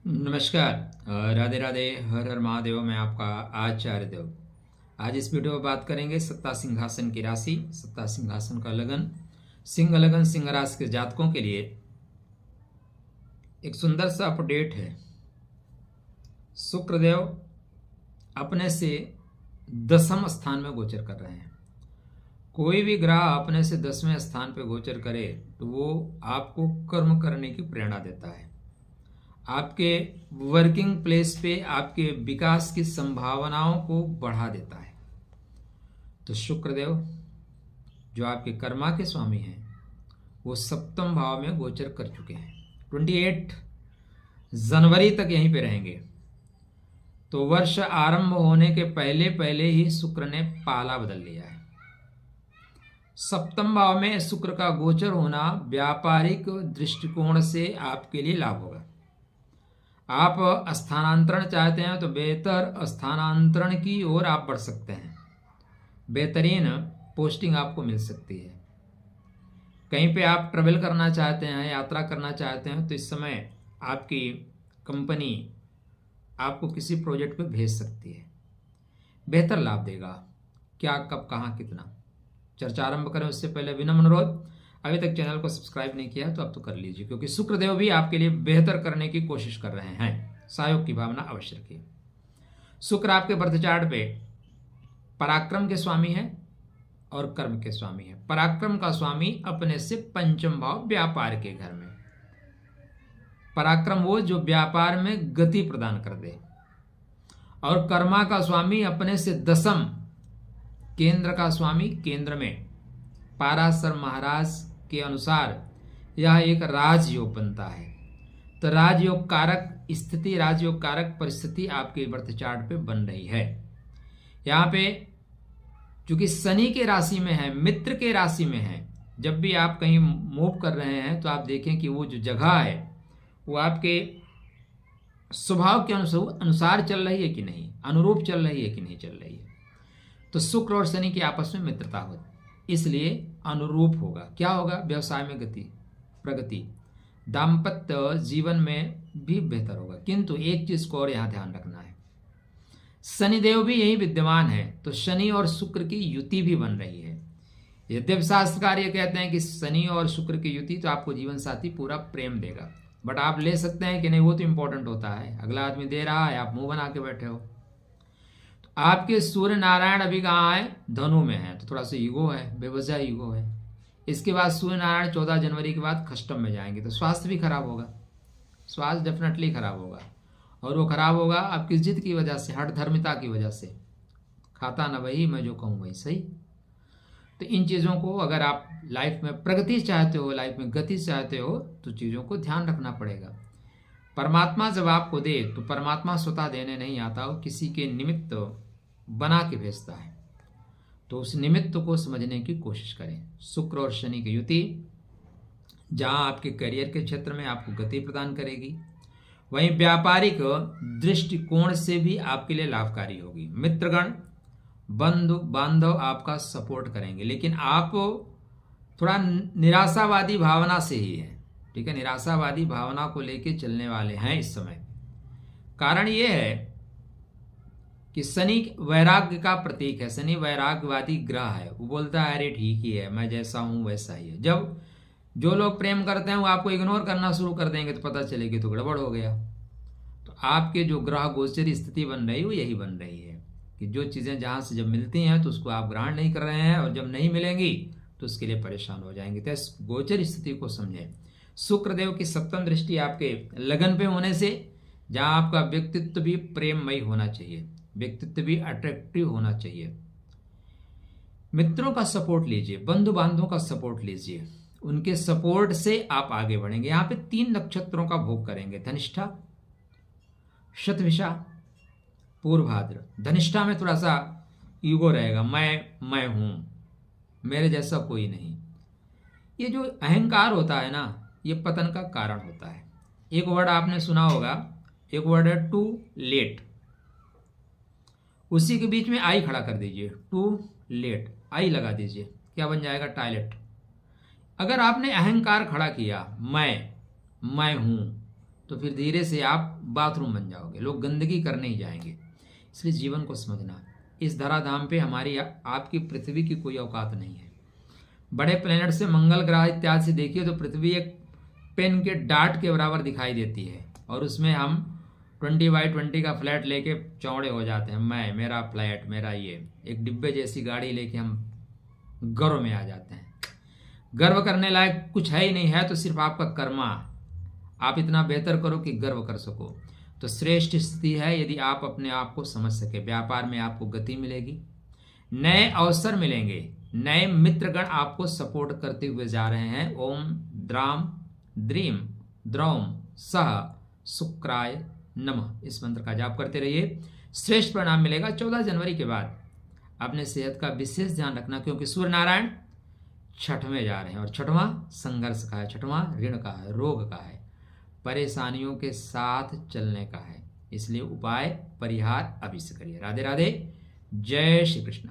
नमस्कार। राधे राधे, हर हर महादेव। मैं आपका आचार्य देव। आज इस वीडियो में बात करेंगे सत्ता सिंहासन की राशि, सत्ता सिंहासन का लगन, सिंह लगन सिंह राशि के जातकों के लिए एक सुंदर सा अपडेट है। शुक्रदेव अपने से 10वें स्थान में गोचर कर रहे हैं। कोई भी ग्रह अपने से 10वें स्थान पर गोचर करे तो वो आपको कर्म करने की प्रेरणा देता है। आपके वर्किंग प्लेस पे आपके विकास की संभावनाओं को बढ़ा देता है। तो शुक्रदेव जो आपके कर्मा के स्वामी हैं वो 7वें भाव में गोचर कर चुके हैं। 28 जनवरी तक यहीं पे रहेंगे। तो वर्ष आरंभ होने के पहले पहले ही शुक्र ने पाला बदल लिया है। 7वें भाव में शुक्र का गोचर होना व्यापारिक दृष्टिकोण से आपके लिए लाभ होगा। आप स्थानांतरण चाहते हैं तो बेहतर स्थानांतरण की ओर आप बढ़ सकते हैं। बेहतरीन पोस्टिंग आपको मिल सकती है। कहीं पे आप ट्रेवल करना चाहते हैं, यात्रा करना चाहते हैं तो इस समय आपकी कंपनी आपको किसी प्रोजेक्ट पे भेज सकती है। बेहतर लाभ देगा। क्या, कब, कहाँ, कितना, चर्चा आरंभ करें उससे पहले विनम्र अनुरोध, अभी तक चैनल को सब्सक्राइब नहीं किया तो अब तो कर लीजिए, क्योंकि शुक्रदेव भी आपके लिए बेहतर करने की कोशिश कर रहे हैं। सहयोग की भावना अवश्य रखिए। शुक्र आपके बर्थ चार्ट पे पराक्रम के स्वामी है और कर्म के स्वामी है। पराक्रम का स्वामी अपने से 5वें भाव व्यापार के घर में। पराक्रम वो जो व्यापार में गति प्रदान कर दे। और कर्मा का स्वामी अपने से 10वें केंद्र का स्वामी केंद्र में। पाराशर महाराज के अनुसार यह एक राजयोग बनता है। तो राजयोग कारक स्थिति, राजयोग कारक परिस्थिति आपके बर्थ चार्ट पे बन रही है। यहाँ पे चूंकि शनि के राशि में है, मित्र के राशि में है, जब भी आप कहीं मूव कर रहे हैं तो आप देखें कि वो जो जगह है वो आपके स्वभाव के अनुसार चल रही है कि नहीं, अनुरूप चल रही है कि नहीं चल रही है। तो शुक्र और शनि की आपस में मित्रता होती, इसलिए अनुरूप होगा। क्या होगा? व्यवसाय में गति, प्रगति, दाम्पत्य जीवन में भी बेहतर होगा। किंतु एक चीज को और यहां ध्यान रखना है, शनिदेव भी यही विद्यमान है तो शनि और शुक्र की युति भी बन रही है। यद्यपि शास्त्रकार ये कहते हैं कि शनि और शुक्र की युति तो आपको जीवन साथी पूरा प्रेम देगा, बट आप ले सकते हैं कि नहीं वो तो इंपॉर्टेंट होता है। अगला आदमी दे रहा है, आप मुंह बना के बैठे हो। आपके सूर्य नारायण अभी कहाँ है? धनु में है, तो थोड़ा सा ईगो है, बेवजह ईगो है। इसके बाद सूर्य नारायण 14 जनवरी के बाद खष्टम में जाएंगे तो स्वास्थ्य भी खराब होगा। स्वास्थ्य डेफिनेटली खराब होगा, और वो खराब होगा आपकी जिद की वजह से, हठ धर्मिता की वजह से। खाता न वही, मैं जो कहूँ वही सही। तो इन चीज़ों को अगर आप लाइफ में प्रगति चाहते हो, लाइफ में गति चाहते हो, तो चीज़ों को ध्यान रखना पड़ेगा। परमात्मा जब आपको दे तो परमात्मा स्वतः देने नहीं आता, वो किसी के निमित्त बना के भेजता है। तो उस निमित्त को समझने की कोशिश करें। शुक्र और शनि की युति जहां आपके करियर के क्षेत्र में आपको गति प्रदान करेगी, वहीं व्यापारिक दृष्टिकोण से भी आपके लिए लाभकारी होगी। मित्रगण, बंधु बांधव आपका सपोर्ट करेंगे, लेकिन आप थोड़ा निराशावादी भावना से ही है। ठीक है, निराशावादी भावना को लेके चलने वाले हैं इस समय। कारण ये है कि शनि वैराग्य का प्रतीक है। शनि वैराग्यवादी ग्रह है। वो बोलता है अरे ठीक ही है, मैं जैसा हूं वैसा ही है। जब जो लोग प्रेम करते हैं वो आपको इग्नोर करना शुरू कर देंगे तो पता चलेगी तो गड़बड़ हो गया। तो आपके जो ग्रह गोचर स्थिति बन रही है वो यही बन रही है कि जो चीजें जहां से जब मिलती हैं तो उसको आप ग्रहण नहीं कर रहे हैं, और जब नहीं मिलेंगी तो उसके लिए परेशान हो जाएंगे। तो इस गोचर स्थिति को समझें। शुक्रदेव की 7वीं दृष्टि आपके लगन पे होने से, जहां आपका व्यक्तित्व भी प्रेममयी होना चाहिए, व्यक्तित्व भी अट्रैक्टिव होना चाहिए। मित्रों का सपोर्ट लीजिए, बंधु बांधवों का सपोर्ट लीजिए, उनके सपोर्ट से आप आगे बढ़ेंगे। यहां पे 3 नक्षत्रों का भोग करेंगे, धनिष्ठा, शतभिषा, पूर्वभाद्र। धनिष्ठा में थोड़ा सा ईगो रहेगा, मैं हूं, मेरे जैसा कोई नहीं। ये जो अहंकार होता है ना, ये पतन का कारण होता है। एक वर्ड आपने सुना होगा, एक वर्ड है टू लेट। उसी के बीच में आई खड़ा कर दीजिए, टू लेट, आई लगा दीजिए, क्या बन जाएगा? टॉयलेट। अगर आपने अहंकार खड़ा किया, मैं हूं, तो फिर धीरे से आप बाथरूम बन जाओगे, लोग गंदगी करने ही जाएंगे। इसलिए जीवन को समझना, इस धराधाम पे हमारी आपकी पृथ्वी की कोई औकात नहीं है। बड़े प्लेनेट से, मंगल ग्रह इत्यादि से देखिए तो पृथ्वी एक पेन के डार्ट के बराबर दिखाई देती है, और उसमें हम 20x20 का फ्लैट लेके चौड़े हो जाते हैं। मैं, मेरा फ्लैट, मेरा ये, एक डिब्बे जैसी गाड़ी लेके हम गर्व में आ जाते हैं। गर्व करने लायक कुछ है ही नहीं है, तो सिर्फ आपका कर्मा। आप इतना बेहतर करो कि गर्व कर सको, तो श्रेष्ठ स्थिति है यदि आप अपने आप को समझ सके। व्यापार में आपको गति मिलेगी, नए अवसर मिलेंगे, नए मित्रगण आपको सपोर्ट करते हुए जा रहे हैं। ओम द्राम द्रीम द्रौम सह शुक्राय नमः, इस मंत्र का जाप करते रहिए, श्रेष्ठ परिणाम मिलेगा। 14 जनवरी के बाद अपने सेहत का विशेष ध्यान रखना, क्योंकि सूर्य नारायण छठ में जा रहे हैं, और छठवां संघर्ष का है, छठवां ऋण का है, रोग का है, परेशानियों के साथ चलने का है। इसलिए उपाय परिहार अभी से करिए। राधे राधे, जय श्री कृष्ण।